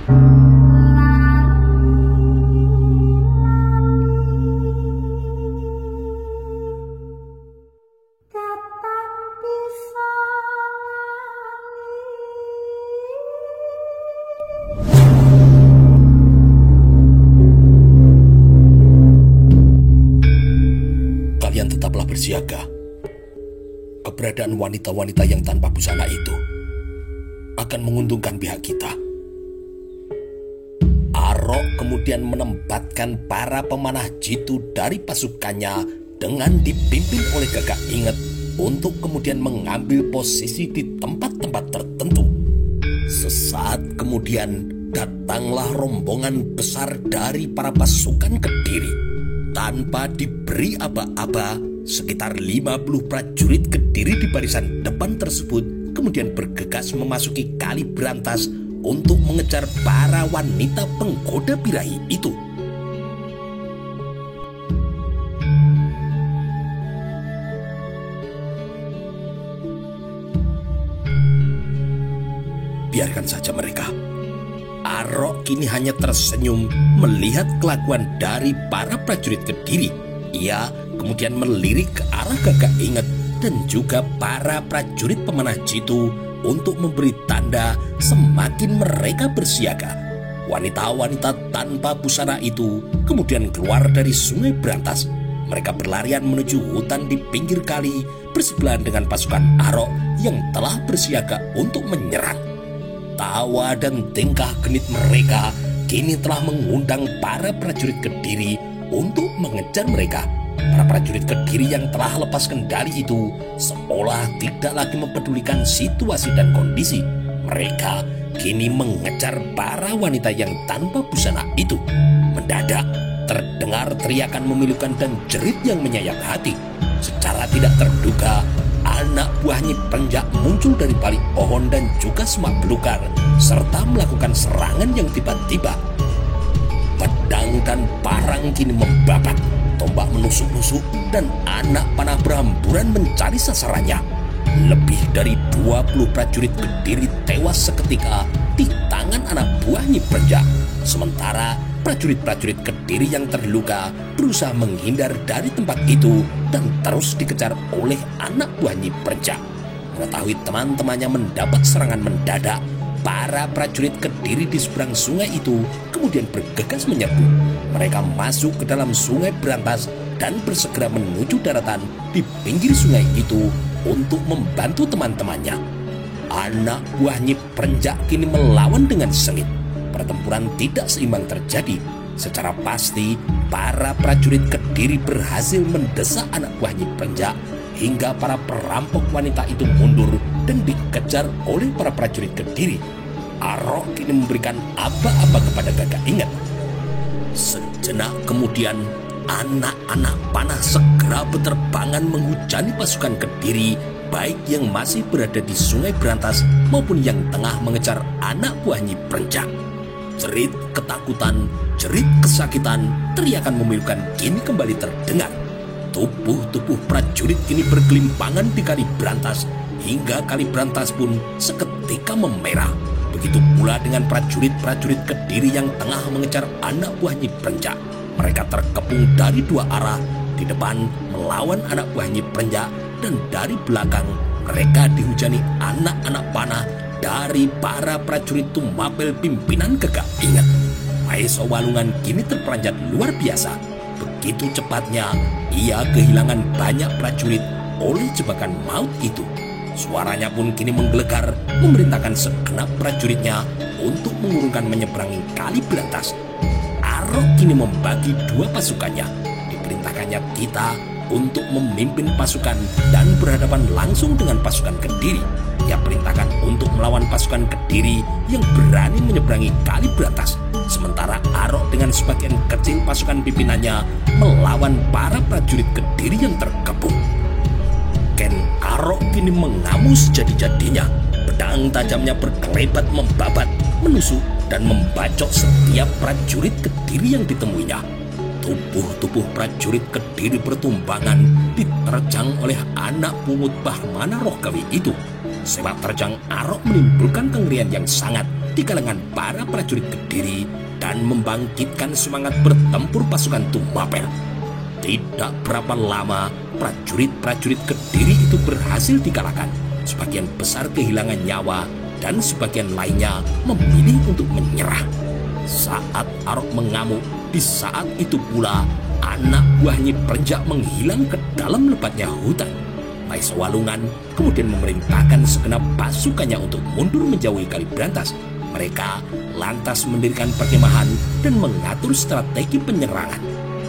Kalian tetaplah bersiaga. Keberadaan wanita-wanita yang tanpa busana itu akan menguntungkan pihak kita. Arok kemudian menempatkan para pemanah jitu dari pasukannya dengan dipimpin oleh Gagak Inget untuk kemudian mengambil posisi di tempat-tempat tertentu. Sesaat kemudian datanglah rombongan besar dari para pasukan Kediri. Tanpa diberi aba-aba, sekitar 50 prajurit Kediri di barisan depan tersebut kemudian bergegas memasuki Kali Brantas untuk mengejar para wanita penggoda birahi itu. Biarkan saja mereka. Arok kini hanya tersenyum melihat kelakuan dari para prajurit Kediri. Ia kemudian melirik ke arah Gagak Inget dan juga para prajurit pemanah jitu untuk memberi tanda semakin mereka bersiaga. Wanita-wanita tanpa busana itu kemudian keluar dari Sungai Brantas. Mereka berlarian menuju hutan di pinggir kali bersebelahan dengan pasukan Arok yang telah bersiaga untuk menyerang. Tawa dan tingkah genit mereka kini telah mengundang para prajurit Kediri untuk mengejar mereka. Para prajurit Kediri yang telah lepas kendali itu seolah tidak lagi mempedulikan situasi dan kondisi. Mereka kini mengejar para wanita yang tanpa busana itu. Mendadak terdengar teriakan memilukan dan jerit yang menyayat hati. Secara tidak terduga, anak buah Nyi Prenjak muncul dari balik pohon dan juga semak belukar, serta melakukan serangan yang tiba-tiba. Pedang dan parang kini membabat, tombak menusuk-nusuk, dan anak panah berhamburan mencari sasarannya. Lebih dari 20 prajurit Kediri tewas seketika di tangan anak buah Nyi Prenjak. Sementara prajurit-prajurit Kediri yang terluka berusaha menghindar dari tempat itu dan terus dikejar oleh anak buah Nyi Prenjak. Mengetahui teman-temannya mendapat serangan mendadak, para prajurit Kediri di seberang sungai itu kemudian bergegas menyerbu. Mereka masuk ke dalam Sungai Brantas dan bersegera menuju daratan di pinggir sungai itu untuk membantu teman-temannya. Anak buah Nyi Prenjak kini melawan dengan sengit. Pertempuran tidak seimbang terjadi. Secara pasti, para prajurit Kediri berhasil mendesak anak buah Nyi Prenjak hingga para perampok wanita itu mundur dan dikejar oleh para prajurit Kediri. Arok kini memberikan aba-aba kepada Gagak Inget. Sejenak kemudian, anak-anak panah segera berterbangan menghujani pasukan Kediri, baik yang masih berada di Sungai Brantas maupun yang tengah mengejar anak buah Nyi Prenjak. Jerit ketakutan, jerit kesakitan, teriakan memilukan kini kembali terdengar. Tubuh-tubuh prajurit kini bergelimpangan di Kali Brantas, hingga Kali Brantas pun seketika memerah. Begitu pula dengan prajurit-prajurit Kediri yang tengah mengejar anak buah Nyi Prenjak. Mereka terkepung dari dua arah, di depan melawan anak buah Nyi Prenjak, dan dari belakang mereka dihujani anak-anak panah dari para prajurit Tumapel pimpinan Gagak Inget. Maeso Walungan kini terperanjat luar biasa. Begitu cepatnya ia kehilangan banyak prajurit oleh jebakan maut itu. Suaranya pun kini menggelegar, memerintahkan segenap prajuritnya untuk mengurungkan menyeberangi Kali Brantas. Arok kini membagi dua pasukannya. Diperintahkannya kita untuk memimpin pasukan dan berhadapan langsung dengan pasukan Kediri. Ia perintahkan untuk melawan pasukan Kediri yang berani menyeberangi Kali Brantas. Sementara Arok dengan sebagian kecil pasukan pimpinannya melawan para prajurit Kediri yang terkepung. Ken Arok kini mengamuk sejadi-jadinya. Pedang tajamnya berkelebat membabat, menusuk, dan membacok setiap prajurit Kediri yang ditemuinya. Tubuh-tubuh prajurit Kediri bertumbangan diterjang oleh anak pungut Bahmana Rohgawi itu. Sepak terjang Arok menimbulkan kengerian yang sangat. di kalangan para prajurit Kediri dan membangkitkan semangat bertempur pasukan Tumapel. Tidak berapa lama, prajurit-prajurit Kediri itu berhasil dikalahkan. Sebagian besar kehilangan nyawa dan sebagian lainnya memilih untuk menyerah. Saat Arok mengamuk, di saat itu pula anak buah Nyi Prenjak menghilang ke dalam lebatnya hutan. Maesa Walungan kemudian memerintahkan segenap pasukannya untuk mundur menjauhi Kalibrantas. Mereka lantas mendirikan perkemahan dan mengatur strategi penyerangan.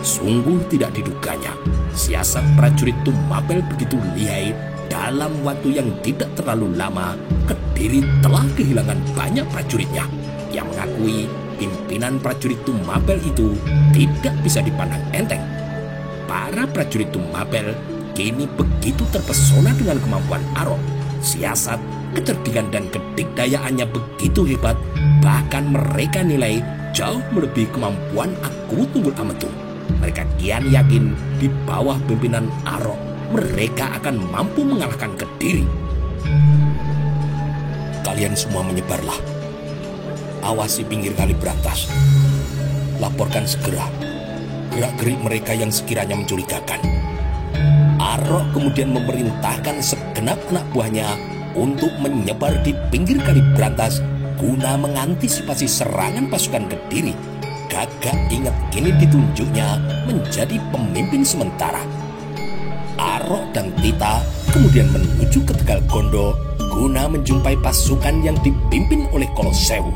Sungguh tidak diduganya, siasat prajurit Tumapel begitu lihai. Dalam waktu yang tidak terlalu lama, Kediri telah kehilangan banyak prajuritnya. Yang mengakui pimpinan prajurit Tumapel itu tidak bisa dipandang enteng. Para prajurit Tumapel kini begitu terpesona dengan kemampuan Arok. Siasat, kecerdikan dan kedikdayaannya begitu hebat, bahkan mereka nilai jauh melebihi kemampuan Aku Tunggul Ametung. Mereka kian yakin di bawah pimpinan Arok mereka akan mampu mengalahkan Kediri. Kalian semua menyebarlah. Awasi pinggir Kalibrantas. Laporkan segera gerak-gerik mereka yang sekiranya mencurigakan. Arok kemudian memerintahkan segenap anak buahnya untuk menyebar di pinggir Kalibrantas guna mengantisipasi serangan pasukan Kediri. Gagak Inget kini ditunjuknya menjadi pemimpin sementara. Arok dan Tita kemudian menuju ke Tegal Gondo guna menjumpai pasukan yang dipimpin oleh Kolosewu.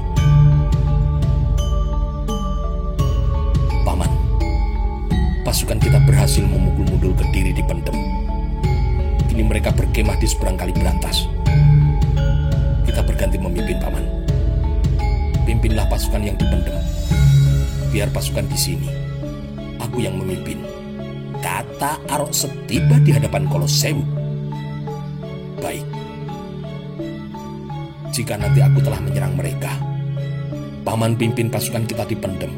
Paman, pasukan kita berhasil memukul mundur Kediri di Pendem. Kini mereka berkemah di seberang Kalibrantas. Kita berganti memimpin, Paman. Pimpinlah pasukan yang di Pendem. Biar pasukan di sini, aku yang memimpin, kata Arok setiba di hadapan Kolosewu. Baik. Jika nanti aku telah menyerang mereka, Paman pimpin pasukan kita di Pendem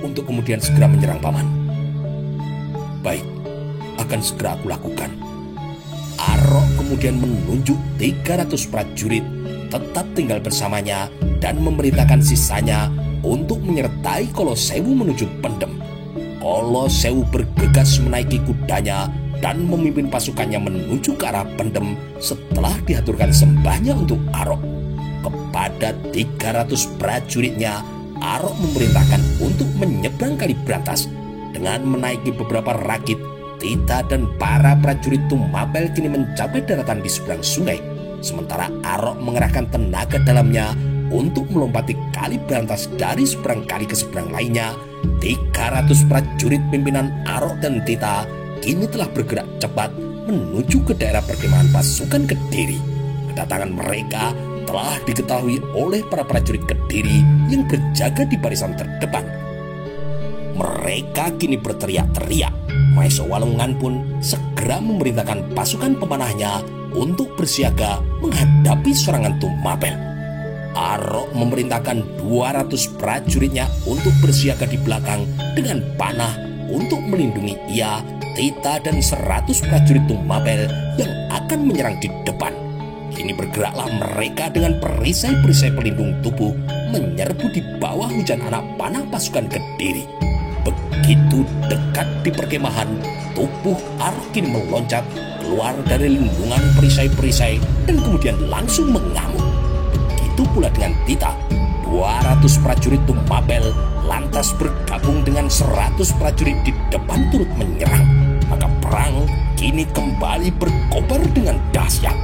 untuk kemudian segera menyerang Paman. Baik, akan segera aku lakukan. Arok kemudian menunjuk 300 prajurit tetap tinggal bersamanya dan memerintahkan sisanya untuk menyertai Kolosewu menuju Pendem. Kolosewu bergegas menaiki kudanya dan memimpin pasukannya menuju ke arah Pendem setelah diaturkan sembahnya untuk Arok. Kepada 300 prajuritnya, Arok memerintahkan untuk menyeberang Kalibrantas. Dengan menaiki beberapa rakit, Tita dan para prajurit Tumapel kini mencapai daratan di seberang sungai. Sementara Arok mengerahkan tenaga dalamnya untuk melompati Kalibrantas dari seberang kali ke seberang lainnya. 300 prajurit pimpinan Arok dan Tita kini telah bergerak cepat menuju ke daerah perkemahan pasukan Kediri. Kedatangan mereka telah diketahui oleh para prajurit Kediri yang berjaga di barisan terdepan. Mereka kini berteriak-teriak. Maesa Walungan pun segera memerintahkan pasukan pemanahnya untuk bersiaga menghadapi serangan Tumapel. Arok memerintahkan 200 prajuritnya untuk bersiaga di belakang dengan panah untuk melindungi ia, Tita dan 100 prajurit Tumapel yang akan menyerang di depan. Kini bergeraklah mereka dengan perisai-perisai pelindung tubuh menyerbu di bawah hujan anak panah pasukan Kediri. Begitu dekat di perkemahan, tubuh Arok kini meloncat keluar dari lindungan perisai-perisai dan kemudian langsung mengamuk. Begitu pula dengan Tita. 200 prajurit Tumapel lantas bergabung dengan 100 prajurit di depan turut menyerang. Maka perang kini kembali berkobar dengan dahsyat.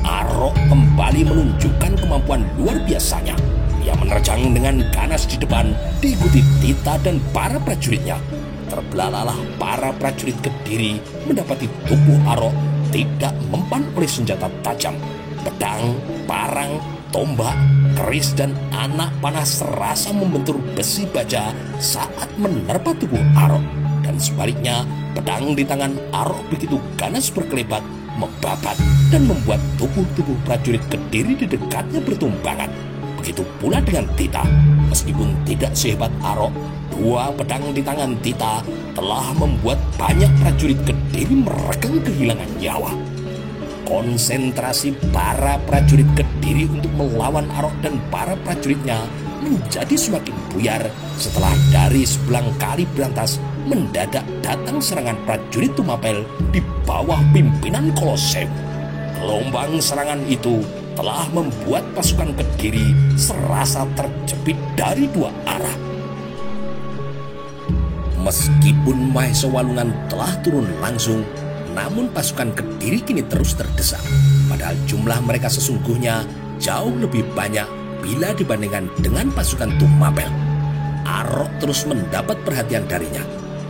Arok kembali menunjukkan kemampuan luar biasanya. Ia menerjang dengan ganas di depan, diikuti Tita dan para prajuritnya. Terbelalalah para prajurit Kediri mendapati tubuh Arok tidak mempan oleh senjata tajam. Pedang, parang, tombak, keris dan anak panah serasa membentur besi baja saat menerpa tubuh Arok. Dan sebaliknya, pedang di tangan Arok begitu ganas berkelebat, membabat dan membuat tubuh-tubuh prajurit Kediri di dekatnya bertumbangan. Begitu pula dengan Tita. Meskipun tidak sehebat Arok, 2 pedang di tangan Tita telah membuat banyak prajurit Kediri meregang kehilangan nyawa. Konsentrasi para prajurit Kediri untuk melawan Arok dan para prajuritnya menjadi semakin buyar setelah dari sebelang kali berantas mendadak datang serangan prajurit Tumapel di bawah pimpinan Kolosewu. Gelombang serangan itu telah membuat pasukan Kediri serasa terjepit dari dua arah. Meskipun Mahesa Walungan telah turun langsung, namun pasukan Kediri kini terus terdesak. Padahal jumlah mereka sesungguhnya jauh lebih banyak bila dibandingkan dengan pasukan Tumapel. Arok terus mendapat perhatian darinya.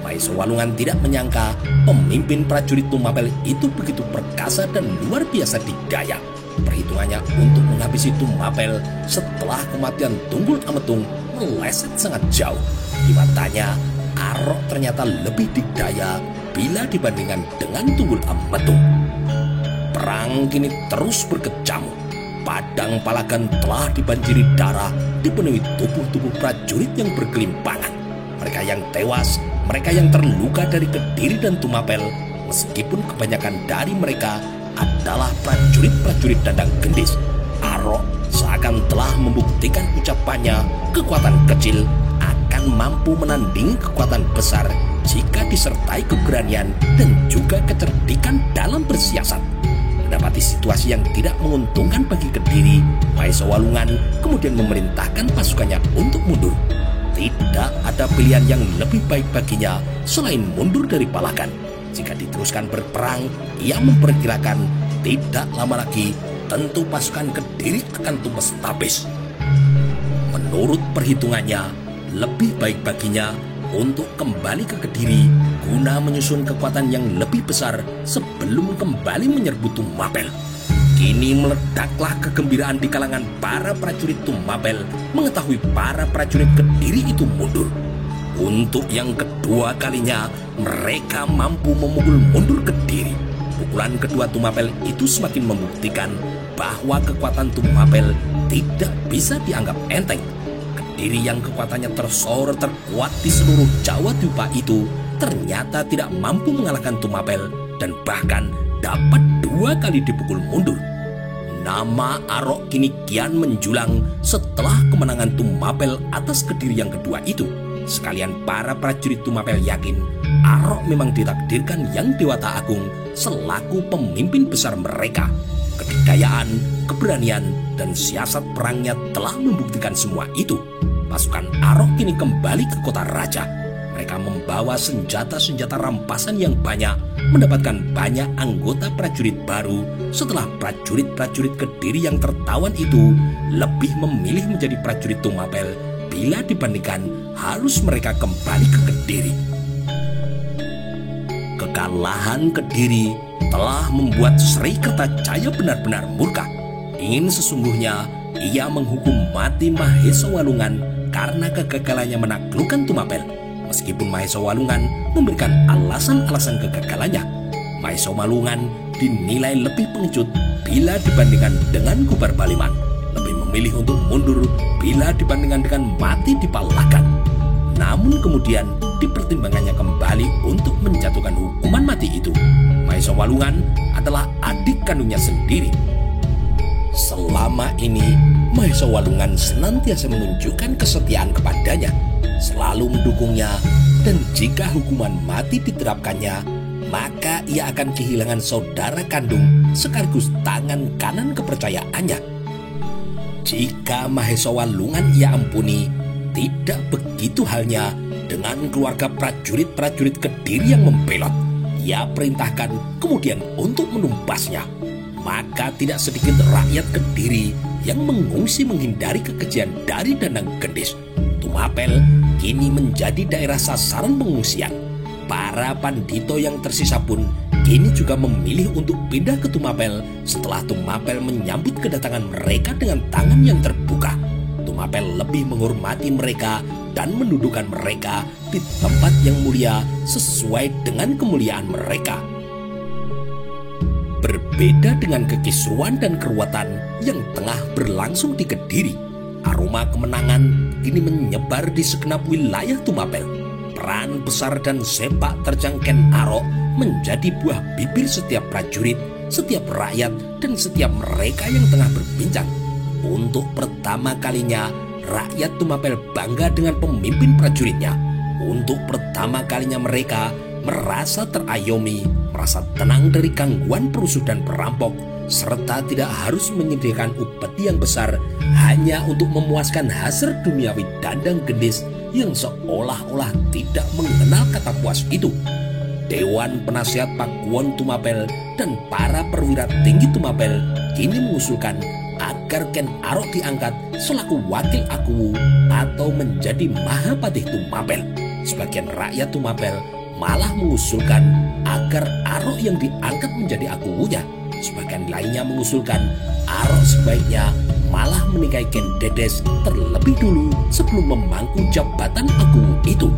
Mahesa Walungan tidak menyangka pemimpin prajurit Tumapel itu begitu perkasa dan luar biasa didaya. Perhitungannya untuk menghabisi Tumapel setelah kematian Tunggul Ametung meleset sangat jauh. Di matanya, Arok ternyata lebih didaya bila dibandingkan dengan Tunggul Ametung. Perang kini terus berkecamuk. Padang Palagan telah dibanjiri darah, dipenuhi tubuh-tubuh prajurit yang bergelimpangan. Mereka yang tewas, mereka yang terluka dari Kediri dan Tumapel, meskipun kebanyakan dari mereka adalah prajurit-prajurit Dandang Gendis. Arok seakan telah membuktikan ucapannya, kekuatan kecil akan mampu menandingi kekuatan besar jika disertai keberanian dan juga kecerdikan dalam bersiasat. Mendapati situasi yang tidak menguntungkan bagi Kediri, Mahesa Walungan kemudian memerintahkan pasukannya untuk mundur. Tidak ada pilihan yang lebih baik baginya selain mundur dari Palagan. Jika diteruskan berperang, ia memperkirakan tidak lama lagi tentu pasukan Kediri akan tumpes habis. Menurut perhitungannya, lebih baik baginya untuk kembali ke Kediri guna menyusun kekuatan yang lebih besar sebelum kembali menyerbu Tumapel. Kini meledaklah kegembiraan di kalangan para prajurit Tumapel mengetahui para prajurit Kediri itu mundur. Untuk yang kedua kalinya mereka mampu memukul mundur Kediri. Pukulan kedua Tumapel itu semakin membuktikan bahwa kekuatan Tumapel tidak bisa dianggap enteng. Kediri yang kekuatannya tersorot terkuat di seluruh Jawa Dwipa itu ternyata tidak mampu mengalahkan Tumapel dan bahkan dapat 2 kali dipukul mundur. Nama Arok kini kian menjulang setelah kemenangan Tumapel atas Kediri yang kedua itu. Sekalian para prajurit Tumapel yakin Arok memang ditakdirkan Yang Dewata Agung selaku pemimpin besar mereka. Kedikayaan, keberanian, dan siasat perangnya telah membuktikan semua itu. Pasukan Arok kini kembali ke kota raja. Mereka membawa senjata-senjata rampasan yang banyak, mendapatkan banyak anggota prajurit baru setelah prajurit-prajurit Kediri yang tertawan itu lebih memilih menjadi prajurit Tumapel bila dibandingkan harus mereka kembali ke Kediri. Kekalahan Kediri telah membuat Sri Kertajaya benar-benar murka. Ingin sesungguhnya ia menghukum mati Mahesa Walungan karena kegagalannya menaklukkan Tumapel. Meskipun Mahesa Walungan memberikan alasan-alasan kegagalannya, Mahesa Walungan dinilai lebih pengecut bila dibandingkan dengan Gubar Baliman, lebih memilih untuk mundur bila dibandingkan dengan mati di Palagan. Namun kemudian dipertimbangannya kembali untuk menjatuhkan hukuman mati itu. Mahesa Walungan adalah adik kandungnya sendiri. Selama ini Mahesa Walungan senantiasa menunjukkan kesetiaan kepadanya, selalu mendukungnya, dan jika hukuman mati diterapkannya, maka ia akan kehilangan saudara kandung sekaligus tangan kanan kepercayaannya. Jika Mahesa Walungan ia ampuni, tidak begitu halnya dengan keluarga prajurit-prajurit Kediri yang membelot. Ia perintahkan kemudian untuk menumpasnya. Maka tidak sedikit rakyat Kediri yang mengungsi menghindari kekejian dari Dandang Gendis. Tumapel kini menjadi daerah sasaran pengungsian. Para pandito yang tersisa pun kini juga memilih untuk pindah ke Tumapel setelah Tumapel menyambut kedatangan mereka dengan tangan yang terbuka. Tumapel lebih menghormati mereka dan mendudukan mereka di tempat yang mulia sesuai dengan kemuliaan mereka. Berbeda dengan kekisruan dan keruwetan yang tengah berlangsung di Kediri, aroma kemenangan kini menyebar di segenap wilayah Tumapel. Peran besar dan sepak terjang Ken Arok menjadi buah bibir setiap prajurit setiap rakyat dan setiap mereka yang tengah berbincang. Untuk pertama kalinya, rakyat Tumapel bangga dengan pemimpin prajuritnya. Untuk pertama kalinya mereka merasa terayomi, merasa tenang dari gangguan perusuh dan perampok, serta tidak harus menyediakan upeti yang besar hanya untuk memuaskan hasrat duniawi dandang gendis yang seolah-olah tidak mengenal kata puas itu. Dewan Penasihat Pakuwon Tumapel dan para perwira tinggi Tumapel kini mengusulkan agar Ken Arok diangkat selaku wakil Akuwu atau menjadi Mahapatih Tumapel. Sebagian rakyat Tumapel malah mengusulkan agar Arok yang diangkat menjadi Akuwunya. Sebagian lainnya mengusulkan Arok sebaiknya malah menikahi Ken Dedes terlebih dulu sebelum memangku jabatan Akuwu itu.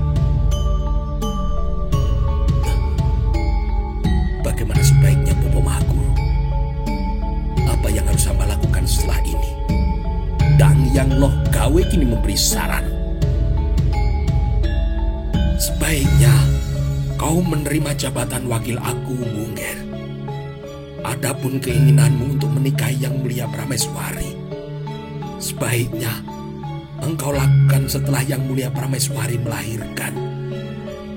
Bagaimana sebaiknya Bopo Mahaguru? Apa yang harus hamba lakukan setelah ini? Dangyang Loh Gawe kini memberi saran. Sebaiknya kau menerima jabatan wakil Akuwu, Wunger. Adapun keinginanmu untuk menikahi Yang Mulia Prameswari, sebaiknya engkau lakukan setelah Yang Mulia Prameswari melahirkan.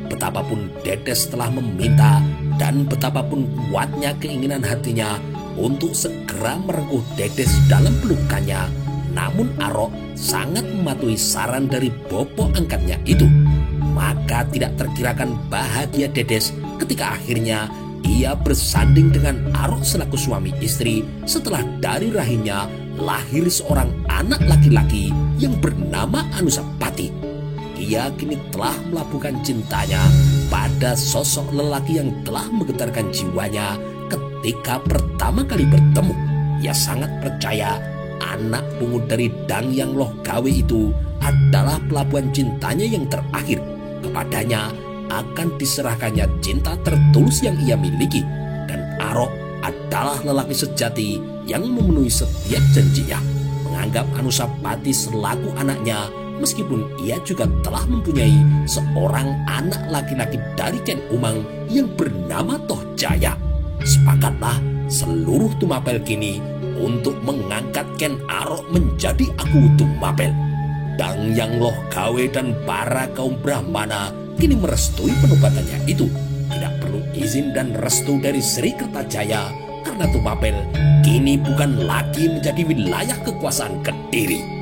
Betapapun Dedes telah meminta dan betapapun kuatnya keinginan hatinya untuk segera merengkuh Dedes dalam pelukannya, namun Arok sangat mematuhi saran dari bopo angkatnya itu. Maka tidak terkirakan bahagia Dedes ketika akhirnya ia bersanding dengan Arok selaku suami istri setelah dari rahimnya lahir seorang anak laki-laki yang bernama Anusapati. Ia kini telah melabuhkan cintanya pada sosok lelaki yang telah menggetarkan jiwanya ketika pertama kali bertemu. Ia sangat percaya anak pungut dari Dangyang Loh Gawe itu adalah pelabuhan cintanya yang terakhir. Kepadanya akan diserahkannya cinta tertulus yang ia miliki, dan Arok adalah lelaki sejati yang memenuhi setiap janjinya, menganggap Anusapati selaku anaknya meskipun ia juga telah mempunyai seorang anak laki-laki dari Ken Umang yang bernama Toh Jaya. Sepakatlah seluruh Tumapel kini untuk mengangkat Ken Arok menjadi Akuwu Tumapel. Dangyang Loh Gawe dan para kaum Brahmana kini merestui penubatannya itu. Tidak perlu izin dan restu dari Sri Kertajaya karena Tumapel kini bukan lagi menjadi wilayah kekuasaan Kediri.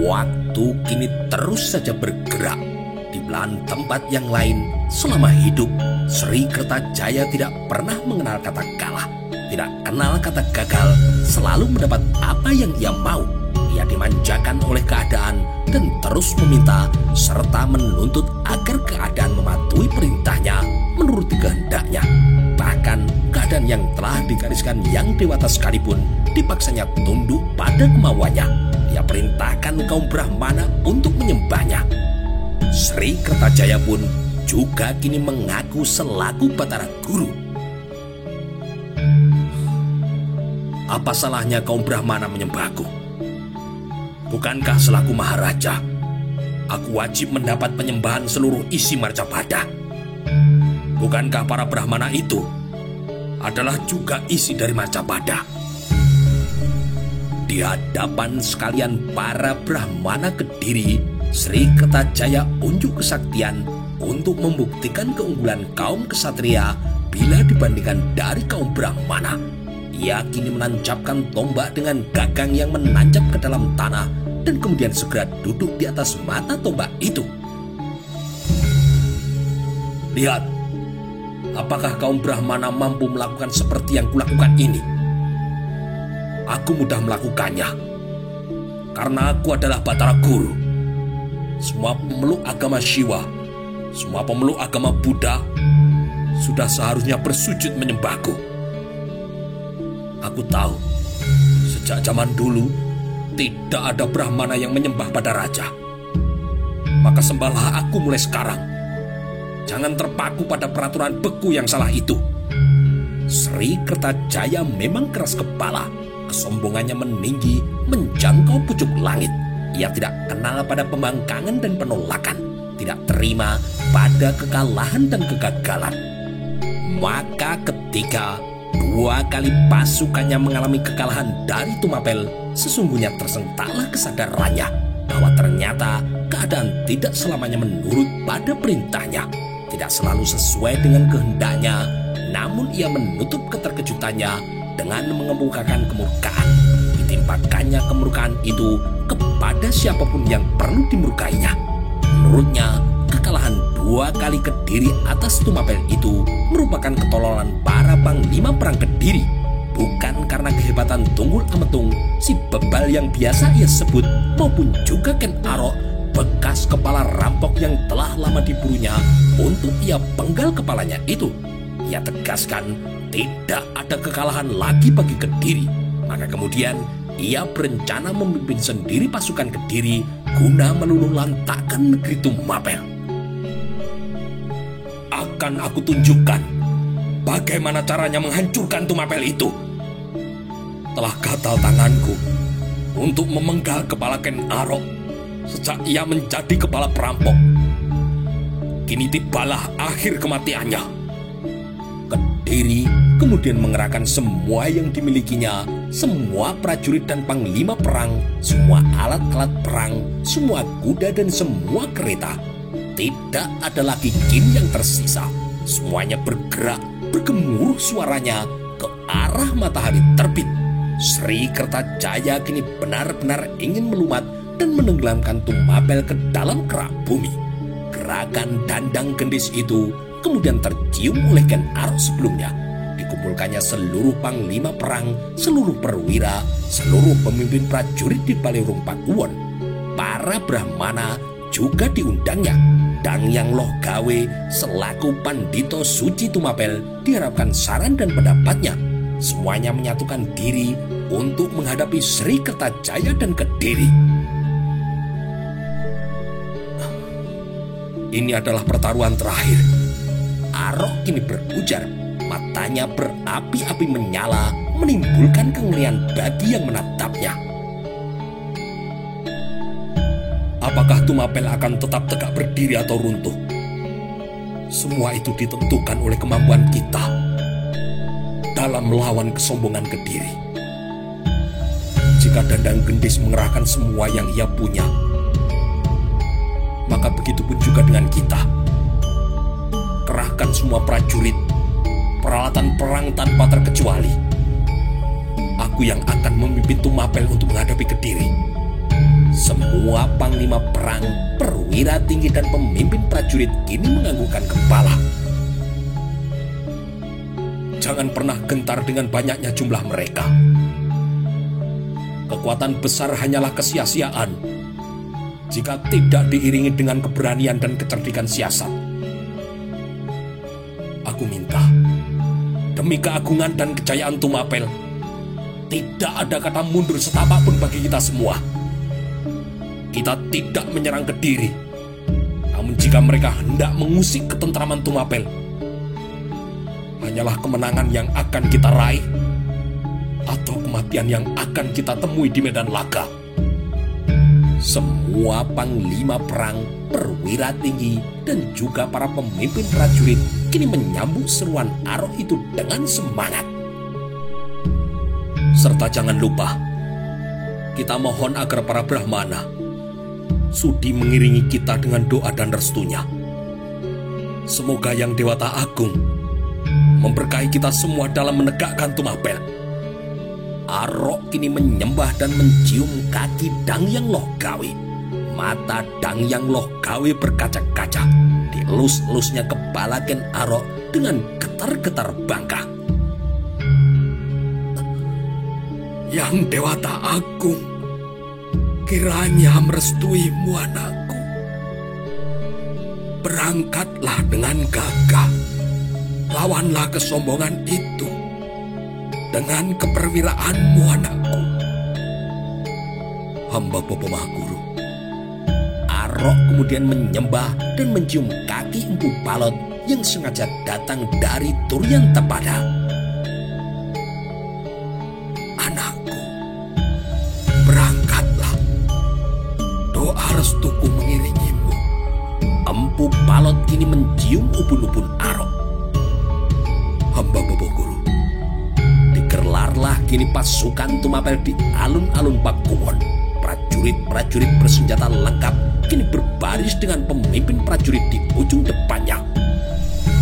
Waktu kini terus saja bergerak. Di belahan tempat yang lain, selama hidup, Sri Kertajaya tidak pernah mengenal kata kalah, tidak kenal kata gagal, selalu mendapat apa yang ia mau. Ia dimanjakan oleh keadaan dan terus meminta serta menuntut agar keadaan mematuhi perintahnya menuruti kehendaknya. Bahkan keadaan yang telah digariskan Yang Dewata sekalipun dipaksanya tunduk pada kemauannya. Ia perintahkan kaum Brahmana untuk menyembahnya. Sri Kertajaya pun juga kini mengaku selaku Batara Guru. Apa salahnya kaum Brahmana menyembahku? Bukankah selaku Maharaja, aku wajib mendapat penyembahan seluruh isi Marcapada? Bukankah para Brahmana itu adalah juga isi dari Marcapada? Di hadapan sekalian para Brahmana Kediri, Sri Kertajaya unjuk kesaktian untuk membuktikan keunggulan kaum kesatria bila dibandingkan dari kaum Brahmana. Ia kini menancapkan tombak dengan gagang yang menancap ke dalam tanah dan kemudian segera duduk di atas mata tombak itu. Lihat, apakah kaum Brahmana mampu melakukan seperti yang kulakukan ini? Aku mudah melakukannya, karena aku adalah Batara Guru. Semua pemeluk agama Shiva, semua pemeluk agama Buddha sudah seharusnya bersujud menyembahku. Aku tahu, sejak zaman dulu, tidak ada Brahmana yang menyembah pada raja. Maka sembahlah aku mulai sekarang. Jangan terpaku pada peraturan beku yang salah itu. Sri Kertajaya memang keras kepala. Kesombongannya meninggi, menjangkau pucuk langit. Ia tidak kenal pada pembangkangan dan penolakan. Tidak terima pada kekalahan dan kegagalan. Maka ketika Ketika dua kali pasukannya mengalami kekalahan dari Tumapel, sesungguhnya tersentaklah kesadarannya bahwa ternyata keadaan tidak selamanya menurut pada perintahnya, tidak selalu sesuai dengan kehendaknya. Namun ia menutup keterkejutannya dengan mengemukakan kemurkaan. Ditimpakannya kemurkaan itu kepada siapapun yang perlu dimurkainya. Menurutnya, kekalahan dua kali Kediri atas Tumapel itu merupakan ketololan para panglima perang Kediri, bukan karena kehebatan Tunggul Ametung, si bebal yang biasa ia sebut, maupun juga Ken Arok, bekas kepala rampok yang telah lama diburunya untuk ia penggal kepalanya itu. Ia tegaskan tidak ada kekalahan lagi bagi Kediri. Maka kemudian ia berencana memimpin sendiri pasukan Kediri guna meluluh lantakkan negeri Tumapel. Akan aku tunjukkan bagaimana caranya menghancurkan Tumapel itu. Telah gatal tanganku untuk memenggal kepala Ken Arok sejak ia menjadi kepala perampok. Kini tibalah akhir kematiannya. Kediri kemudian mengerahkan semua yang dimilikinya, semua prajurit dan panglima perang, semua alat-alat perang, semua kuda dan semua kereta. Tidak ada lagi jin yang tersisa. Semuanya bergerak, bergemuruh suaranya ke arah matahari terbit. Sri Kertajaya kini benar-benar ingin melumat dan menenggelamkan Tumapel ke dalam kerak bumi. Gerakan dandang gendis itu kemudian tercium oleh Ken Arok sebelumnya. Dikumpulkannya seluruh panglima perang, seluruh perwira, seluruh pemimpin prajurit di Balirung Pakuwon. Para Brahmana juga diundangnya. Dangyang Loh Gawe selaku Pandito Suci Tumapel diharapkan saran dan pendapatnya. Semuanya menyatukan diri untuk menghadapi Sri Kertajaya dan Kediri. Ini adalah pertaruhan terakhir. Arok kini berujar, matanya berapi-api menyala, menimbulkan kengerian bagi yang menatapnya. Apakah Tumapel akan tetap tegak berdiri atau runtuh? Semua itu ditentukan oleh kemampuan kita dalam melawan kesombongan Kediri. Jika Dandang Gendis mengerahkan semua yang ia punya, maka begitupun juga dengan kita. Kerahkan semua prajurit, peralatan perang tanpa terkecuali. Aku yang akan memimpin Tumapel untuk menghadapi Kediri. Semua panglima perang, perwira tinggi dan pemimpin prajurit kini menganggukkan kepala. Jangan pernah gentar dengan banyaknya jumlah mereka. Kekuatan besar hanyalah kesia-siaan jika tidak diiringi dengan keberanian dan kecerdikan siasat. Aku minta, demi keagungan dan kejayaan Tumapel, tidak ada kata mundur setapak pun bagi kita semua. Kita tidak menyerang Kediri. Namun jika mereka hendak mengusik ketentraman Tumapel, hanyalah kemenangan yang akan kita raih atau kematian yang akan kita temui di medan laga. Semua panglima perang, perwira tinggi, dan juga para pemimpin prajurit kini menyambut seruan Arok itu dengan semangat. Serta jangan lupa, kita mohon agar para Brahmana sudi mengiringi kita dengan doa dan restunya. Semoga Yang Dewata Agung memberkahi kita semua dalam menegakkan Tumapel. Arok kini menyembah dan mencium kaki Dangyang Loh Gawe. Mata Dangyang Loh Gawe berkaca-kaca. Dielus-elusnya kepala Ken Arok dengan getar-getar bangka. Yang Dewata Agung, kiranya merestuimu anakku. Berangkatlah dengan gagah. Lawanlah kesombongan itu dengan keperwiraanmu anakku. Hamba Bopo Mahaguru. Arok kemudian menyembah dan mencium kaki Empu Balot yang sengaja datang dari Turyan Tapada. Anakku, berangkatlah. Doa restuku mengiringimu. Empu Balot kini mencium ubun-ubun Arok. hamba Bobo Guru. Digerlarlah kini pasukan Tumapel di alun-alun Pakuwon. Prajurit-prajurit bersenjata lengkap kini berbaris dengan pemimpin prajurit di ujung depannya.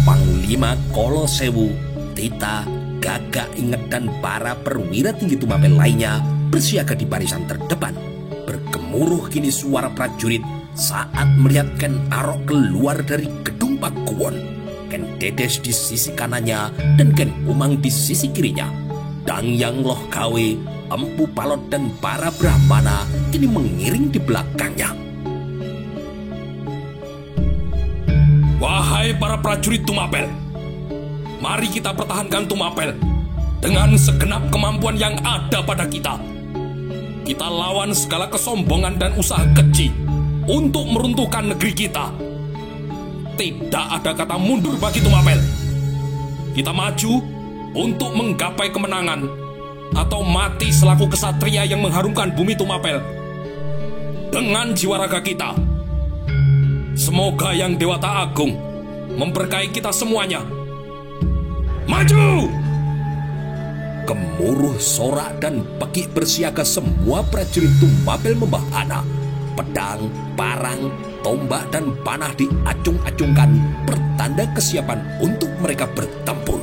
Panglima Kolo Sewu, Tita, Gagak Inget dan para perwira tinggi Tumapel lainnya bersiaga di barisan terdepan. Bergemuruh kini suara prajurit saat melihat Ken Arok keluar dari gedung Pakuwon. Ken Dedes di sisi kanannya dan Ken Umang di sisi kirinya. Dangyang Loh Gawe, Empu Palot dan para Brahmana kini mengiring di belakangnya. Wahai para prajurit Tumapel, mari kita pertahankan Tumapel dengan segenap kemampuan yang ada pada kita. Kita lawan segala kesombongan dan usaha keji untuk meruntuhkan negeri kita. Tidak ada kata mundur bagi Tumapel. Kita maju untuk menggapai kemenangan atau mati selaku kesatria yang mengharumkan bumi Tumapel dengan jiwa raga kita. Semoga Yang Dewata Agung memberkahi kita semuanya. Maju! Gemuruh, sorak, dan pekik bersiaga semua prajurit Tumapel membahana. Pedang, parang, tombak, dan panah diacung-acungkan pertanda kesiapan untuk mereka bertempur.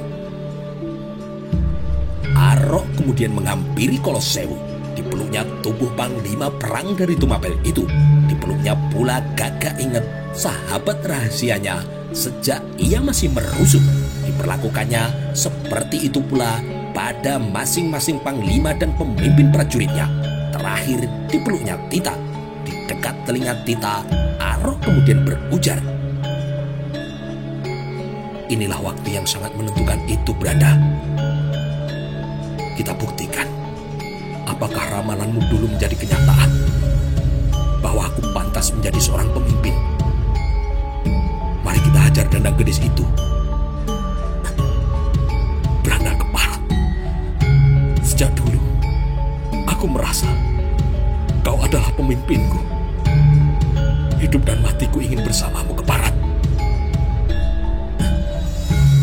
Arok kemudian menghampiri Kolo Sewu. Dipeluknya tubuh panglima perang dari Tumapel itu. Dipeluknya pula Gagak Inget, sahabat rahasianya sejak ia masih merusuk. Diperlakukannya seperti itu pula pada masing-masing panglima dan pemimpin prajuritnya. Terakhir dipeluknya Tita. Di dekat telinga Tita, Arok kemudian berujar, "Inilah waktu yang sangat menentukan itu, Branda. Kita buktikan apakah ramalanmu dulu menjadi kenyataan, bahwa aku pantas menjadi seorang pemimpin. Mari kita hajar Dandang Gedis itu." Branda Kepala, sejak dulu aku merasa kau adalah pemimpinku. Hidup dan matiku ingin bersamamu ke barat.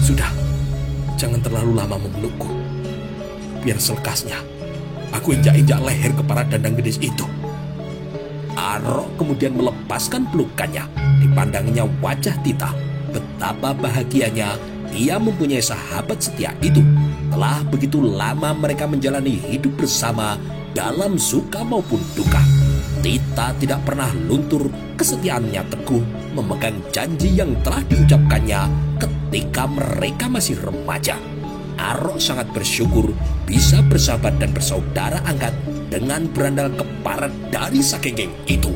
Sudah, jangan terlalu lama memelukku. Biar selekasnya aku injak-injak leher kepala Dandang Gedis itu. Arok kemudian melepaskan pelukannya. Dipandangnya wajah Tita. Betapa bahagianya ia mempunyai sahabat setia itu. Telah begitu lama mereka menjalani hidup bersama dalam suka maupun duka. Tita tidak pernah luntur, kesetiaannya teguh memegang janji yang telah diucapkannya ketika mereka masih remaja. Arok sangat bersyukur bisa bersahabat dan bersaudara angkat dengan berandal keparat dari Sakegeng itu.